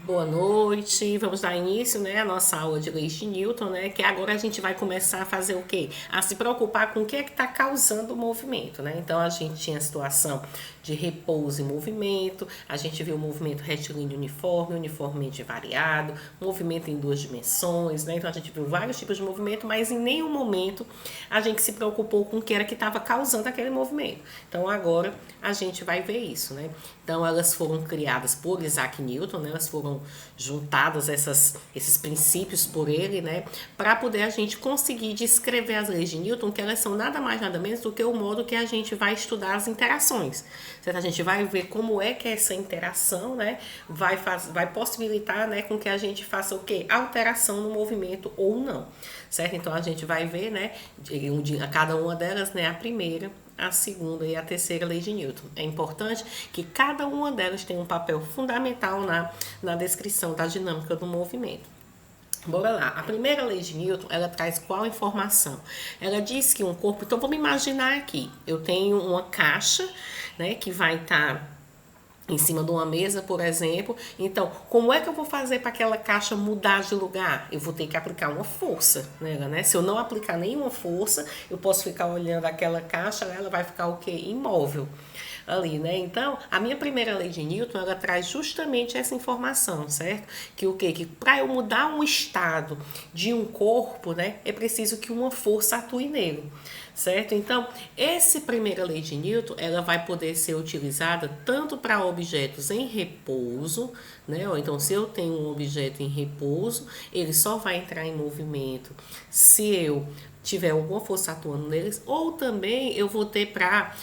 Boa noite, vamos dar início, né, à nossa aula de leis de Newton, né, que agora a gente vai começar a fazer o quê? A se preocupar com o que é que está causando o movimento, né? Então a gente tinha a situação de repouso e movimento, a gente viu o movimento retilíneo uniforme, uniformemente variado, movimento em duas dimensões, né? Então a gente viu vários tipos de movimento, mas em nenhum momento a gente se preocupou com o que era que estava causando aquele movimento. Então agora a gente vai ver isso, né? Então elas foram criadas por Isaac Newton, né? Elas foram juntadas esses princípios por ele, né? Para poder a gente conseguir descrever as leis de Newton, que elas são nada mais nada menos do que o modo que a gente vai estudar as interações. Certo? A gente vai ver como é que essa interação, né, vai possibilitar, né, com que a gente faça o quê? Alteração no movimento ou não, certo? Então a gente vai ver, né, a cada uma delas, né, a primeira, a segunda e a terceira lei de Newton. É importante que cada uma delas tenha um papel fundamental na descrição da dinâmica do movimento. Bora lá. A primeira lei de Newton, ela traz qual informação? Ela diz que um corpo... Então, vamos imaginar aqui. Eu tenho uma caixa, né, que vai estar em cima de uma mesa, por exemplo. Então, como é que eu vou fazer para aquela caixa mudar de lugar? Eu vou ter que aplicar uma força nela, né? Se eu não aplicar nenhuma força, eu posso ficar olhando aquela caixa, ela vai ficar o quê? Imóvel ali, né? Então, a minha primeira lei de Newton, ela traz justamente essa informação, certo? Que o quê? Que para eu mudar um estado de um corpo, né, é preciso que uma força atue nele, certo? Então, essa primeira lei de Newton, ela vai poder ser utilizada tanto para objetos em repouso, né? Ou então, se eu tenho um objeto em repouso, ele só vai entrar em movimento se eu tiver alguma força atuando neles, ou também eu vou ter para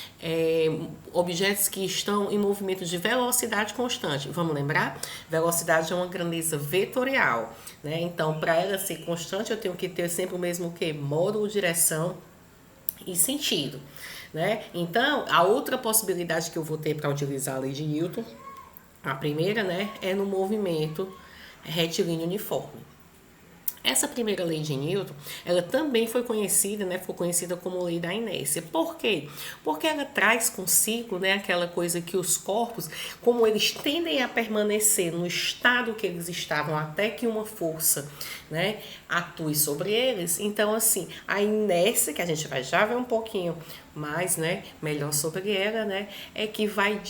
objetos que estão em movimento de velocidade constante. Vamos lembrar? Velocidade é uma grandeza vetorial, né? Então, para ela ser constante, eu tenho que ter sempre o mesmo que módulo, direção e sentido, né? Então, a outra possibilidade que eu vou ter para utilizar a lei de Newton, a primeira, né, é no movimento retilíneo uniforme. Essa primeira lei de Newton, ela também foi conhecida, né, foi conhecida como lei da inércia. Por quê? Porque ela traz consigo, né, aquela coisa que os corpos, como eles tendem a permanecer no estado que eles estavam até que uma força, né, atue sobre eles. Então, assim, a inércia, que a gente vai já ver um pouquinho mais, né, melhor sobre ela, né, é que vai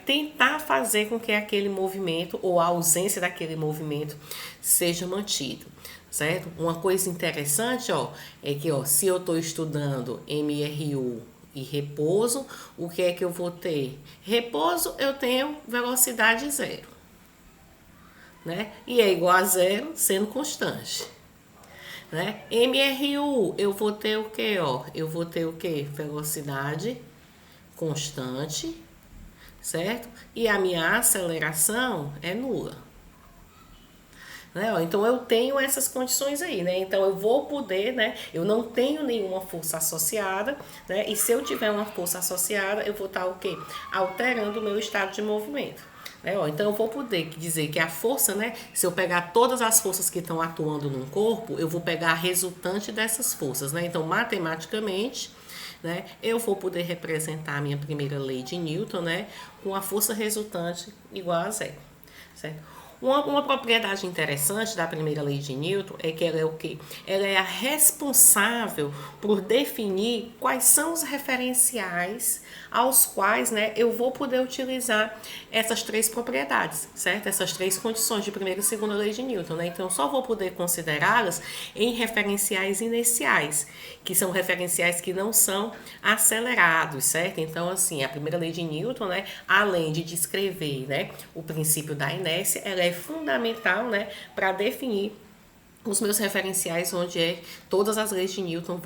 tentar fazer com que aquele movimento ou a ausência daquele movimento seja mantido. Certo? Uma coisa interessante, ó, é que, ó, se eu estou estudando MRU e repouso, o que é que eu vou ter? Repouso, eu tenho velocidade zero, né? E é igual a zero, sendo constante, né? MRU, eu vou ter o que, ó? Eu vou ter o que? Velocidade constante, certo? E a minha aceleração é nula. Né? Então eu tenho essas condições aí, né? Então eu vou poder, né? Eu não tenho nenhuma força associada, né? E se eu tiver uma força associada, eu vou estar o quê? Alterando o meu estado de movimento. Né? Então eu vou poder dizer que a força, né? Se eu pegar todas as forças que estão atuando num corpo, eu vou pegar a resultante dessas forças, né? Então matematicamente, né, eu vou poder representar a minha primeira lei de Newton, né, com a força resultante igual a zero, certo? Uma propriedade interessante da primeira lei de Newton é que ela é o quê? Ela é a responsável por definir quais são os referenciais aos quais, né, eu vou poder utilizar essas três propriedades, certo? Essas três condições de primeira e segunda lei de Newton, né? Então, eu só vou poder considerá-las em referenciais iniciais, que são referenciais que não são acelerados, certo? Então, assim, a primeira lei de Newton, né, além de descrever, né, o princípio da inércia, ela é fundamental, né, para definir os meus referenciais onde todas as leis de Newton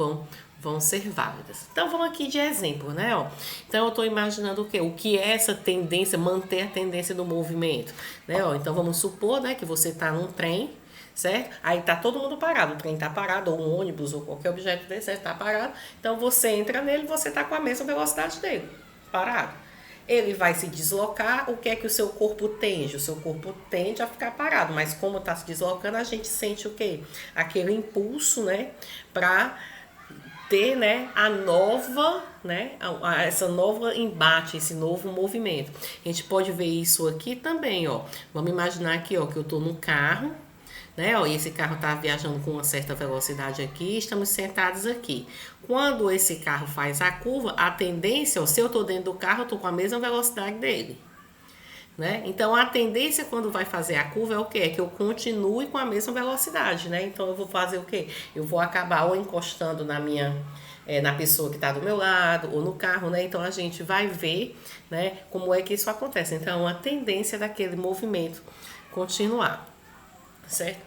vão ser válidas. Então vamos aqui de exemplo, né? Ó. Então eu estou imaginando o quê? O que é essa tendência, manter a tendência do movimento, né? Ó, então vamos supor, né, que você está num trem, certo? Aí tá todo mundo parado, o trem tá parado, ou um ônibus, ou qualquer objeto desse está parado. Então você entra nele, você tá com a mesma velocidade dele, parado. Ele vai se deslocar, o que é que o seu corpo tende? O seu corpo tende a ficar parado, mas como está se deslocando, a gente sente o quê? Aquele impulso, né, para ter, né, essa nova embate, esse novo movimento. A gente pode ver isso aqui também, ó. Vamos imaginar aqui, ó, que eu tô no carro, né, ó, e esse carro tá viajando com uma certa velocidade aqui, estamos sentados aqui. Quando esse carro faz a curva, a tendência, ó, se eu tô dentro do carro, eu tô com a mesma velocidade dele. Né? Então, a tendência quando vai fazer a curva é o quê? É que eu continue com a mesma velocidade, né? Então, eu vou fazer o quê? Eu vou acabar ou encostando na pessoa que está do meu lado, ou no carro, né? Então, a gente vai ver, né, como é que isso acontece. Então, a tendência daquele movimento continuar. Certo?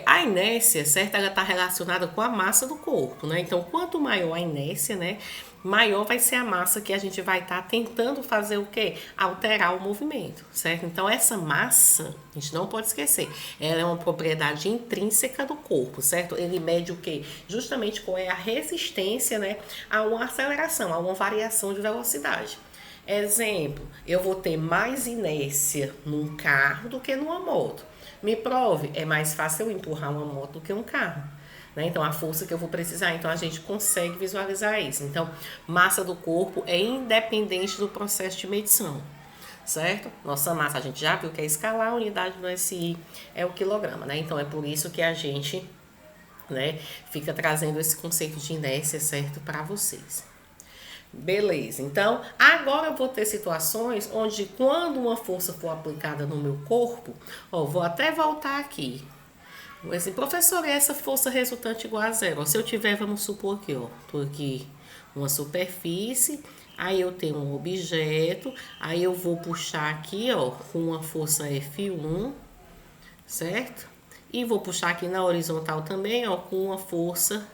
A inércia, certo? Ela está relacionada com a massa do corpo, né? Então, quanto maior a inércia, né? Maior vai ser a massa que a gente vai estar tentando fazer o quê? Alterar o movimento, certo? Então, essa massa, a gente não pode esquecer, ela é uma propriedade intrínseca do corpo, certo? Ele mede o quê? Justamente qual é a resistência, né, a uma aceleração, a uma variação de velocidade. Exemplo, eu vou ter mais inércia num carro do que numa moto. Me prove, é mais fácil eu empurrar uma moto do que um carro. Né? Então, a força que eu vou precisar. Então, a gente consegue visualizar isso. Então, massa do corpo é independente do processo de medição. Certo? Nossa massa, a gente já viu que é escalar, a unidade do SI é o quilograma. Né? Então, é por isso que a gente, né, fica trazendo esse conceito de inércia, certo, para vocês. Beleza, então agora eu vou ter situações onde quando uma força for aplicada no meu corpo, ó, vou até voltar aqui. Assim, professor, essa força resultante igual a zero. Ó, se eu tiver, vamos supor aqui, ó, tô aqui uma superfície, aí eu tenho um objeto, aí eu vou puxar aqui, ó, com uma força F1, certo? E vou puxar aqui na horizontal também, ó, com uma força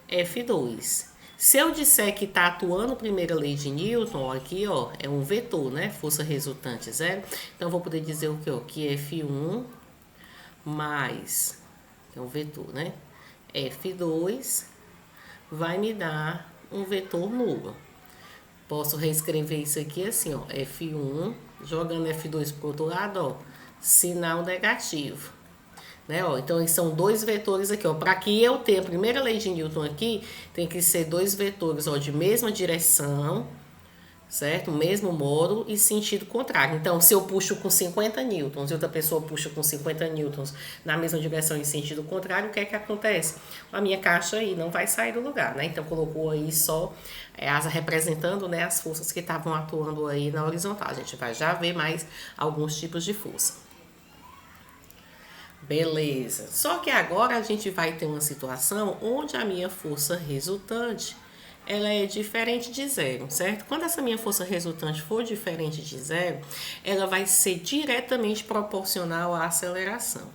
F2. Se eu disser que está atuando a primeira lei de Newton, ó, aqui, ó, é um vetor, né? Força resultante zero. Então, eu vou poder dizer o quê? Ó, que F1 mais, que é um vetor, né? F2 vai me dar um vetor nulo. Posso reescrever isso aqui assim, ó, F1, jogando F2 para o outro lado, ó, sinal negativo. Né, ó, então, são dois vetores aqui, ó. Para que eu tenha a primeira lei de Newton aqui, tem que ser dois vetores, ó, de mesma direção, certo? Mesmo módulo e sentido contrário. Então, se eu puxo com 50 newtons e outra pessoa puxa com 50 newtons na mesma direção e sentido contrário, o que é que acontece? A minha caixa aí não vai sair do lugar, né? Então, colocou aí só representando, né, as forças que estavam atuando aí na horizontal. A gente vai já ver mais alguns tipos de força. Beleza. Só que agora a gente vai ter uma situação onde a minha força resultante, ela é diferente de zero, certo? Quando essa minha força resultante for diferente de zero, ela vai ser diretamente proporcional à aceleração,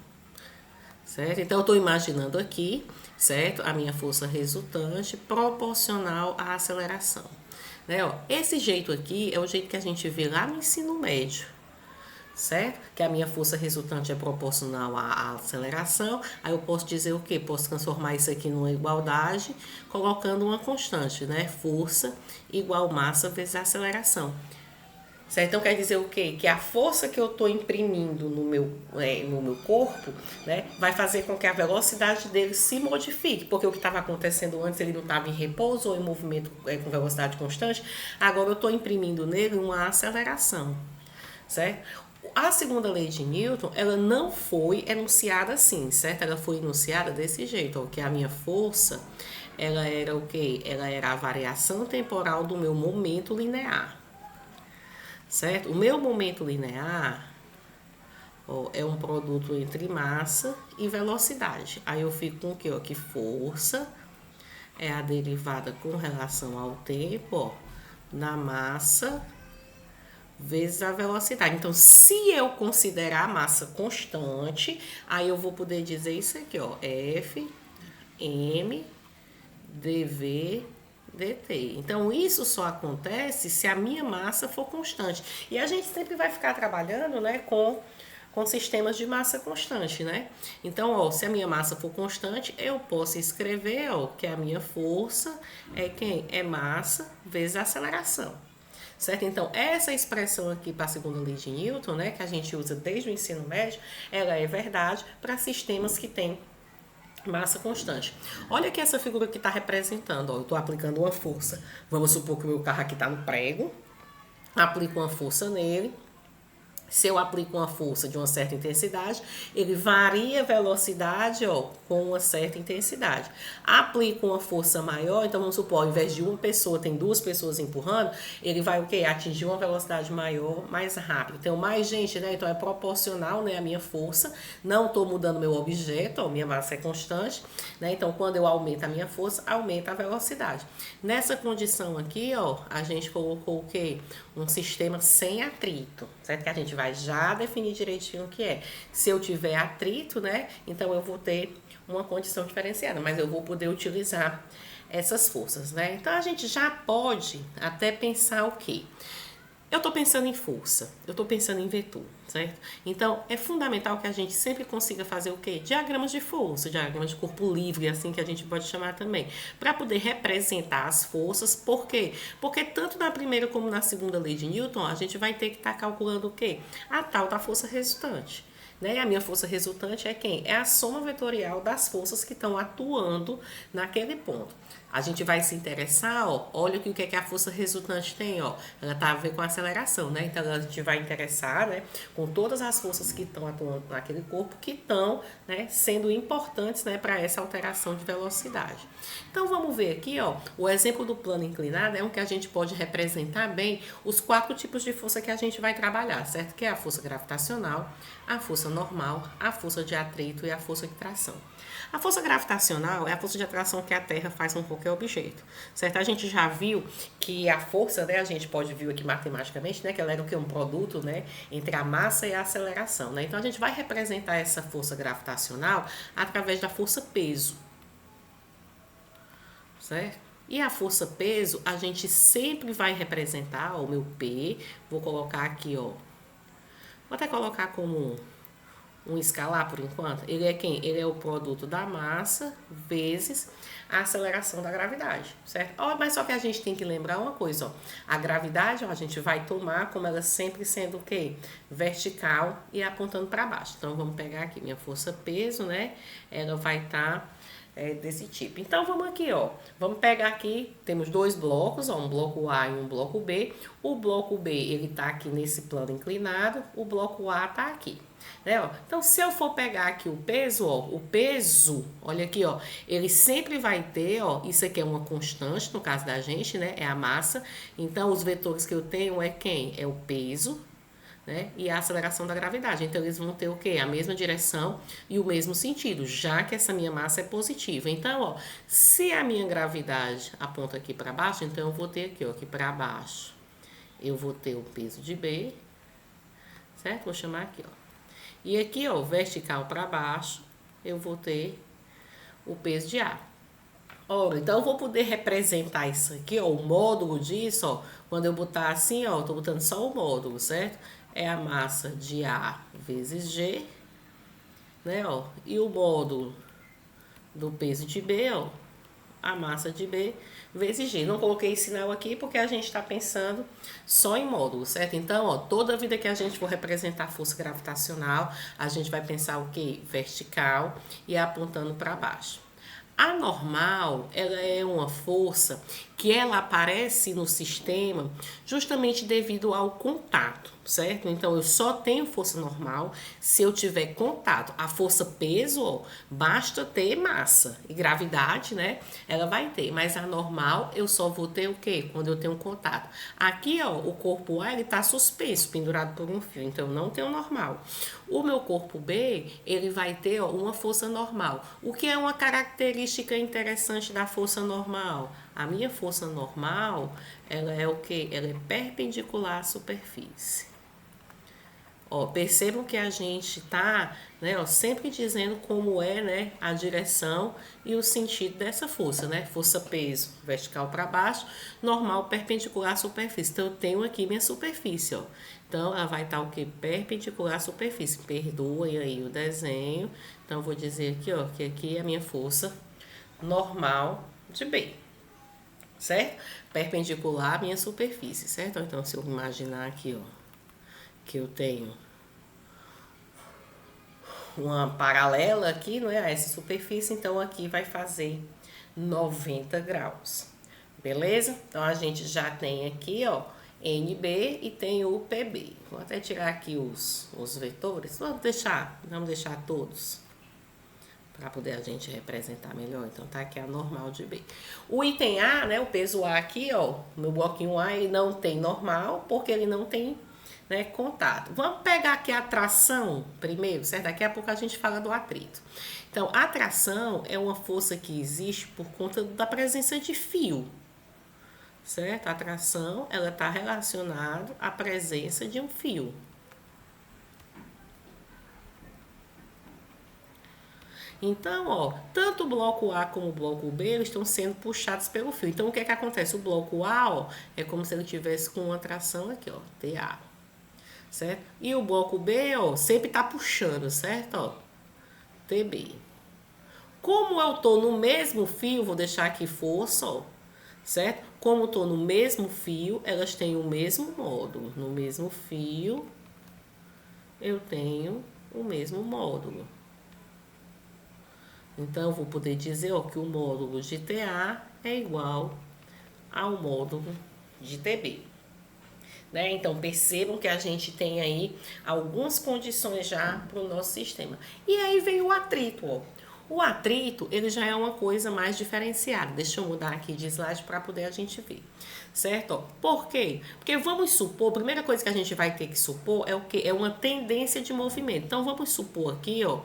certo? Então, eu estou imaginando aqui, certo? A minha força resultante proporcional à aceleração. Né? Ó, esse jeito aqui é o jeito que a gente vê lá no ensino médio. Certo? Que a minha força resultante é proporcional à aceleração. Aí eu posso dizer o quê? Posso transformar isso aqui numa igualdade, colocando uma constante, né? Força igual massa vezes aceleração. Certo? Então quer dizer o quê? Que a força que eu estou imprimindo no meu corpo, né, vai fazer com que a velocidade dele se modifique. Porque o que estava acontecendo antes, ele não estava em repouso ou em movimento com velocidade constante. Agora eu estou imprimindo nele uma aceleração. Certo? A segunda lei de Newton, ela não foi enunciada assim, certo? Ela foi enunciada desse jeito, ó, que a minha força, ela era o quê? Ela era a variação temporal do meu momento linear, certo? O meu momento linear, ó, é um produto entre massa e velocidade. Aí eu fico com o quê? Ó, que força é a derivada com relação ao tempo, ó, na massa vezes a velocidade. Então, se eu considerar a massa constante, aí eu vou poder dizer isso aqui, ó, F, M, dV, dt. Então, isso só acontece se a minha massa for constante. E a gente sempre vai ficar trabalhando, né, com sistemas de massa constante, né? Então, ó, se a minha massa for constante, eu posso escrever, ó, que a minha força é quem? É massa vezes a aceleração. Certo? Então, essa expressão aqui para a segunda lei de Newton, né, que a gente usa desde o ensino médio, ela é verdade para sistemas que têm Massa constante. Olha aqui essa figura que está representando. Ó, eu estou aplicando uma força. Vamos supor que o meu carro aqui está no prego. Aplico uma força nele. Se eu aplico uma força de uma certa intensidade, ele varia a velocidade, ó, com uma certa intensidade. Aplico uma força maior, então vamos supor, ao invés de uma pessoa, tem duas pessoas empurrando, ele vai o quê? Atingir uma velocidade maior, mais rápido. Então, mais gente, né? Então é proporcional, né, a minha força. Não estou mudando meu objeto, ó, minha massa é constante, né? Então, quando eu aumento a minha força, aumenta a velocidade. Nessa condição aqui, ó, a gente colocou o quê? Um sistema sem atrito, certo? Que a gente vai já definir direitinho o que é. Se eu tiver atrito, né? Então eu vou ter uma condição diferenciada, mas eu vou poder utilizar essas forças, né? Então a gente já pode até pensar o quê? Eu estou pensando em força, eu estou pensando em vetor, certo? Então, é fundamental que a gente sempre consiga fazer o quê? Diagramas de força, diagramas de corpo livre, assim que a gente pode chamar também, para poder representar as forças. Por quê? Porque tanto na primeira como na segunda lei de Newton, a gente vai ter que estar calculando o quê? A tal da força resultante. Né? A minha força resultante é quem? É a soma vetorial das forças que estão atuando naquele ponto. A gente vai se interessar, ó, olha o que é que a força resultante tem, ó. Ela tá a ver com a aceleração, né? Então a gente vai interessar, né, com todas as forças que estão atuando naquele corpo que estão, né, sendo importantes, né, para essa alteração de velocidade. Então vamos ver aqui, ó, o exemplo do plano inclinado é um que a gente pode representar bem os 4 tipos de força que a gente vai trabalhar, certo? Que é a força gravitacional, a força normal, a força de atrito e a força de tração. A força gravitacional é a força de atração que a Terra faz com qualquer objeto, certo? A gente já viu que a força, né, a gente pode ver aqui matematicamente, né, que ela era o que? Um produto, né, entre a massa e a aceleração, né? Então a gente vai representar essa força gravitacional através da força peso, certo? E a força peso, a gente sempre vai representar, ó, o meu P, vou colocar aqui, ó, vou até colocar como um escalar por enquanto. Ele é quem? Ele é o produto da massa vezes a aceleração da gravidade, certo? Ó, mas só que a gente tem que lembrar uma coisa, ó. A gravidade, ó, a gente vai tomar como ela sempre sendo o quê? Vertical e apontando para baixo. Então, vamos pegar aqui minha força peso, né? Ela vai estar desse tipo. Então vamos aqui, ó. Vamos pegar aqui, temos 2 blocos, ó, um bloco A e um bloco B. O bloco B, ele tá aqui nesse plano inclinado, o bloco A tá aqui. Né, ó? Então, se eu for pegar aqui o peso, ó, o peso, olha aqui, ó, ele sempre vai ter, ó, isso aqui é uma constante, no caso da gente, né, é a massa. Então, os vetores que eu tenho é quem? É o peso, né, e a aceleração da gravidade. Então, eles vão ter o quê? A mesma direção e o mesmo sentido, já que essa minha massa é positiva. Então, ó, se a minha gravidade aponta aqui para baixo, então eu vou ter aqui, ó, aqui para baixo, eu vou ter o peso de B, certo? Vou chamar aqui, ó. E aqui, ó, vertical para baixo, eu vou ter o peso de A. Ora, então eu vou poder representar isso aqui, ó, o módulo disso, ó, quando eu botar assim, ó, eu tô botando só o módulo, certo? É a massa de A vezes G, né, ó, e o módulo do peso de B, ó, a massa de B vezes G. Não coloquei sinal aqui porque a gente está pensando só em módulo, certo? Então, ó, toda vida que a gente for representar a força gravitacional, a gente vai pensar o quê? Vertical e apontando para baixo. A normal, ela é uma força que ela aparece no sistema justamente devido ao contato, certo? Então, eu só tenho força normal se eu tiver contato. A força peso, ó, basta ter massa e gravidade, né? Ela vai ter, mas a normal eu só vou ter o quê? Quando eu tenho contato. Aqui, ó, o corpo A, ele tá suspenso, pendurado por um fio, então eu não tenho normal. O meu corpo B, ele vai ter, ó, uma força normal. O que é uma característica interessante da força normal? A minha força normal, ela é o quê? Ela é perpendicular à superfície. Ó, percebam que a gente tá, né, ó, sempre dizendo como é, né, a direção e o sentido dessa força, né? Força peso vertical para baixo, normal perpendicular à superfície. Então eu tenho aqui minha superfície, ó. Então ela vai estar o que? Perpendicular à superfície. Perdoem aí o desenho. Então eu vou dizer aqui, ó, que aqui é a minha força normal de B, certo? Perpendicular à minha superfície, certo? Então se eu imaginar aqui, ó, que eu tenho uma paralela aqui, não é, a essa superfície, então aqui vai fazer 90 graus. Beleza? Então a gente já tem aqui, ó, NB e tem o PB. Vou até tirar aqui os vetores. Vamos deixar todos para poder a gente representar melhor. Então tá aqui a normal de B. O item A, né, o peso A aqui, ó, meu bloquinho A, ele não tem normal porque ele não tem, né, contato. Vamos pegar aqui a tração primeiro, certo? Daqui a pouco a gente fala do atrito. Então, a tração é uma força que existe por conta da presença de fio, certo? A tração, ela está relacionada à presença de um fio. Então, ó, tanto o bloco A como o bloco B eles estão sendo puxados pelo fio. Então, o que é que acontece? O bloco A, ó, é como se ele tivesse com uma tração aqui, ó, TA, certo? E o bloco B, ó, sempre tá puxando, certo? Ó, TB. Como eu tô no mesmo fio, vou deixar aqui força, ó, certo? Como eu tô no mesmo fio, elas têm o mesmo módulo. No mesmo fio, eu tenho o mesmo módulo. Então, eu vou poder dizer, ó, que o módulo de TA é igual ao módulo de TB. Né? Então, percebam que a gente tem aí algumas condições já para o nosso sistema. E aí vem o atrito, ó. O atrito, ele já é uma coisa mais diferenciada. Deixa eu mudar aqui de slide para poder a gente ver. Certo? Ó, por quê? Porque vamos supor, a primeira coisa que a gente vai ter que supor é o quê? É uma tendência de movimento. Então, vamos supor aqui, ó,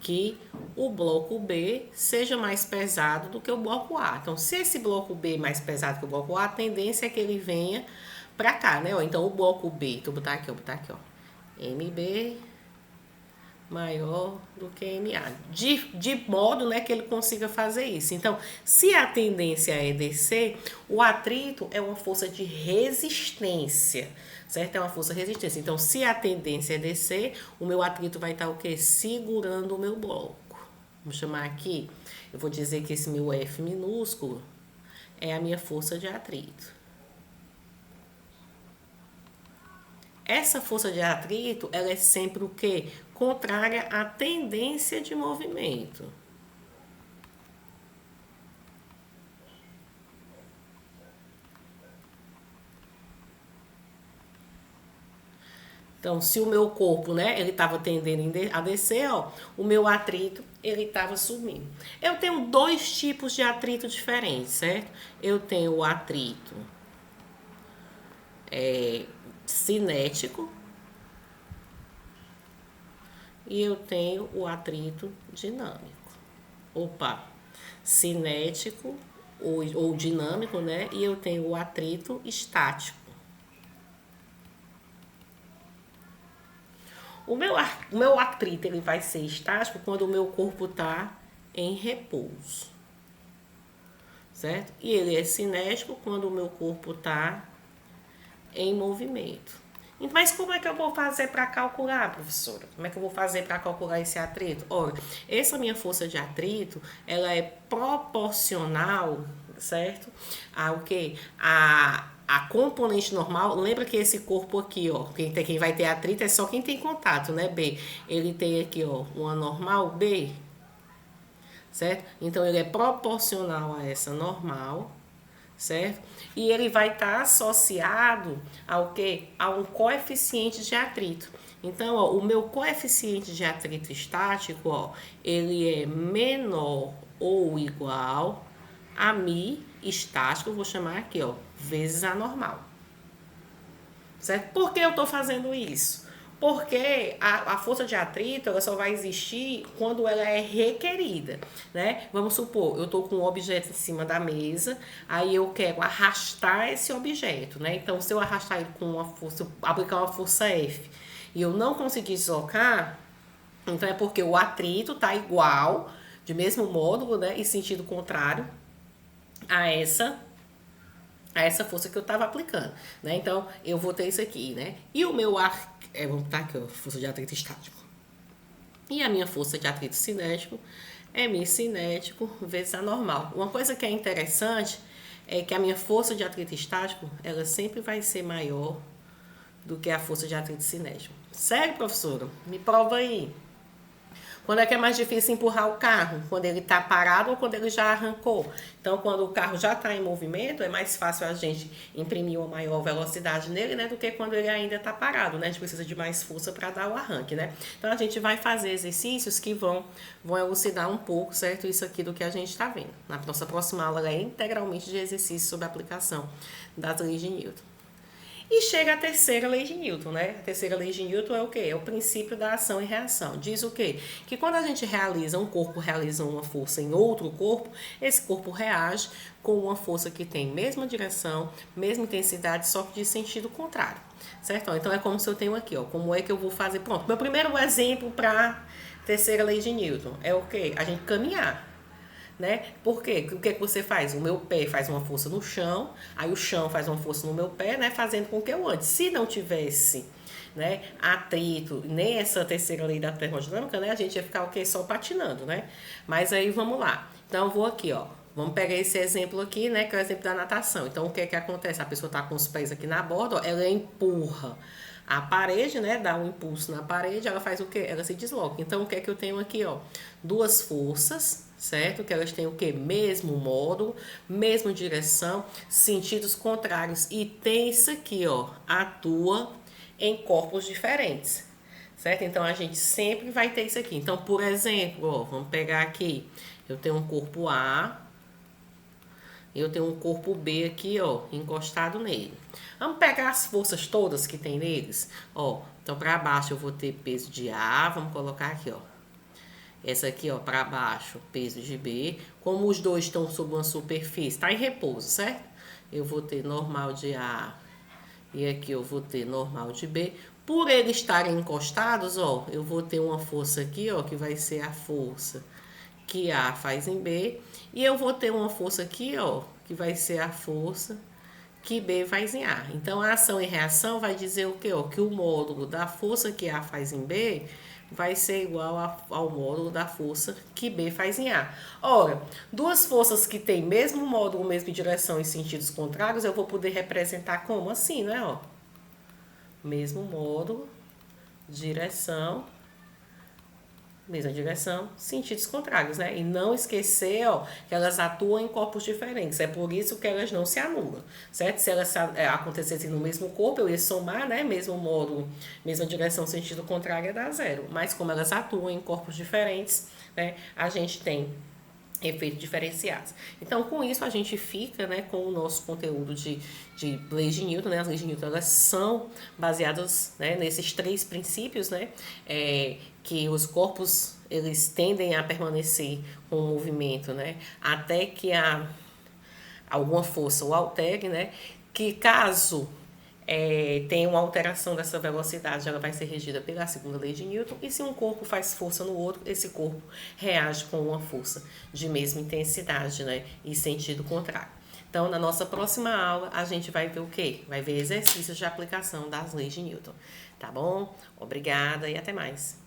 que o bloco B seja mais pesado do que o bloco A. Então, se esse bloco B é mais pesado que o bloco A, a tendência é que ele venha para cá, né? Ó, então, o bloco B, então, vou botar aqui, ó, MB maior do que MA, de modo, né, que ele consiga fazer isso. Então, se a tendência é descer, o atrito é uma força de resistência, certo? É uma força de resistência. Então, se a tendência é descer, o meu atrito vai estar o quê? Segurando o meu bloco. Vamos chamar aqui, eu vou dizer que esse meu F minúsculo é a minha força de atrito. Essa força de atrito, ela é sempre o quê? Contrária à tendência de movimento. Então, se o meu corpo, né, ele estava tendendo a descer, ó, o meu atrito, ele estava subindo. Eu tenho dois tipos de atrito diferentes, certo? Eu tenho o atrito cinético e eu tenho o atrito dinâmico. Opa, cinético ou dinâmico, né? E eu tenho o atrito estático. O meu atrito ele vai ser estático quando o meu corpo está em repouso, certo? E ele é cinético quando o meu corpo está em movimento. Mas como é que eu vou fazer para calcular, professora? Como é que eu vou fazer para calcular esse atrito? Olha, essa minha força de atrito, ela é proporcional, certo? Ao quê? A componente normal, lembra que esse corpo aqui, ó, quem vai ter atrito é só quem tem contato, né, B? Ele tem aqui, ó, uma normal B, certo? Então, ele é proporcional a essa normal, certo? E ele vai estar associado ao quê? A um coeficiente de atrito. Então, ó, o meu coeficiente de atrito estático, ó, ele é menor ou igual a mi estático, eu vou chamar aqui, ó, vezes a normal. Certo? Por que eu estou fazendo isso? Porque a força de atrito ela só vai existir quando ela é requerida, né? Vamos supor, eu estou com um objeto em cima da mesa, aí eu quero arrastar esse objeto, né? Então, se eu arrastar ele com uma força, aplicar uma força F, e eu não conseguir deslocar, então é porque o atrito está igual, de mesmo módulo, né? E sentido contrário a essa força que eu estava aplicando, né? Então, eu vou ter isso aqui, né? E o meu ar, vamos botar aqui, ó, força de atrito estático. E a minha força de atrito cinético é mi cinético vezes a normal. Uma coisa que é interessante é que a minha força de atrito estático, ela sempre vai ser maior do que a força de atrito cinético. Sério, professora? Me prova aí. Quando é que é mais difícil empurrar o carro? Quando ele está parado ou quando ele já arrancou? Então, quando o carro já está em movimento, é mais fácil a gente imprimir uma maior velocidade nele, né, do que quando ele ainda está parado, né? A gente precisa de mais força para dar o arranque, né? Então, a gente vai fazer exercícios que vão elucidar um pouco, certo? Isso aqui do que a gente está vendo. Na nossa próxima aula, ela é integralmente de exercícios sobre a aplicação das leis de Newton. E chega a terceira lei de Newton, né? A terceira lei de Newton é o quê? É o princípio da ação e reação. Diz o quê? Que quando a gente realiza, um corpo realiza uma força em outro corpo, esse corpo reage com uma força que tem mesma direção, mesma intensidade, só que de sentido contrário, certo? Então é como se eu tenho aqui, ó, como é que eu vou fazer? Pronto, meu primeiro exemplo para terceira lei de Newton é o quê? A gente caminhar. Né? Por quê? O que é que você faz? O meu pé faz uma força no chão, aí o chão faz uma força no meu pé, né? Fazendo com que eu ande. Se não tivesse, né, atrito, nem essa terceira lei da termodinâmica, né? A gente ia ficar o quê? Só patinando, né? Mas aí vamos lá. Então eu vou aqui, ó. Vamos pegar esse exemplo aqui, né? Que é o exemplo da natação. Então o que é que acontece? A pessoa tá com os pés aqui na borda, ó, ela empurra a parede, né? Dá um impulso na parede, ela faz o quê? Ela se desloca. Então o que é que eu tenho aqui, ó? Duas forças, certo? Que elas têm o quê? Mesmo módulo, mesma direção, sentidos contrários. E tem isso aqui, ó, atua em corpos diferentes, certo? Então, a gente sempre vai ter isso aqui. Então, por exemplo, ó, vamos pegar aqui, eu tenho um corpo A, eu tenho um corpo B aqui, ó, encostado nele. Vamos pegar as forças todas que tem neles, ó. Então, para baixo eu vou ter peso de A, vamos colocar aqui, ó. Essa aqui, ó, para baixo, peso de B. Como os dois estão sob uma superfície, tá em repouso, certo? Eu vou ter normal de A e aqui eu vou ter normal de B. Por eles estarem encostados, ó, eu vou ter uma força aqui, ó, que vai ser a força que A faz em B. E eu vou ter uma força aqui, ó, que vai ser a força que B faz em A. Então, a ação e reação vai dizer o quê? Ó, que o módulo da força que A faz em B vai ser igual ao módulo da força que B faz em A. Ora, duas forças que têm mesmo módulo, mesma direção e sentidos contrários, eu vou poder representar como? Assim, né? Ó, mesma direção, sentidos contrários, né? E não esquecer, ó, que elas atuam em corpos diferentes. É por isso que elas não se anulam, certo? Se elas acontecessem no mesmo corpo, eu ia somar, né? Mesmo módulo, mesma direção, sentido contrário, é dar zero. Mas como elas atuam em corpos diferentes, né? A gente tem efeitos diferenciados. Então, com isso, a gente fica, né, com o nosso conteúdo de leis de Newton, né? As leis de Newton, elas são baseadas, né, nesses três princípios, né? Que os corpos, eles tendem a permanecer com o movimento, né? Até que alguma força o altere, né? Que caso tem uma alteração dessa velocidade, ela vai ser regida pela segunda lei de Newton, e se um corpo faz força no outro, esse corpo reage com uma força de mesma intensidade, né, e sentido contrário. Então, na nossa próxima aula, a gente vai ver o quê? Vai ver exercícios de aplicação das leis de Newton. Tá bom? Obrigada e até mais.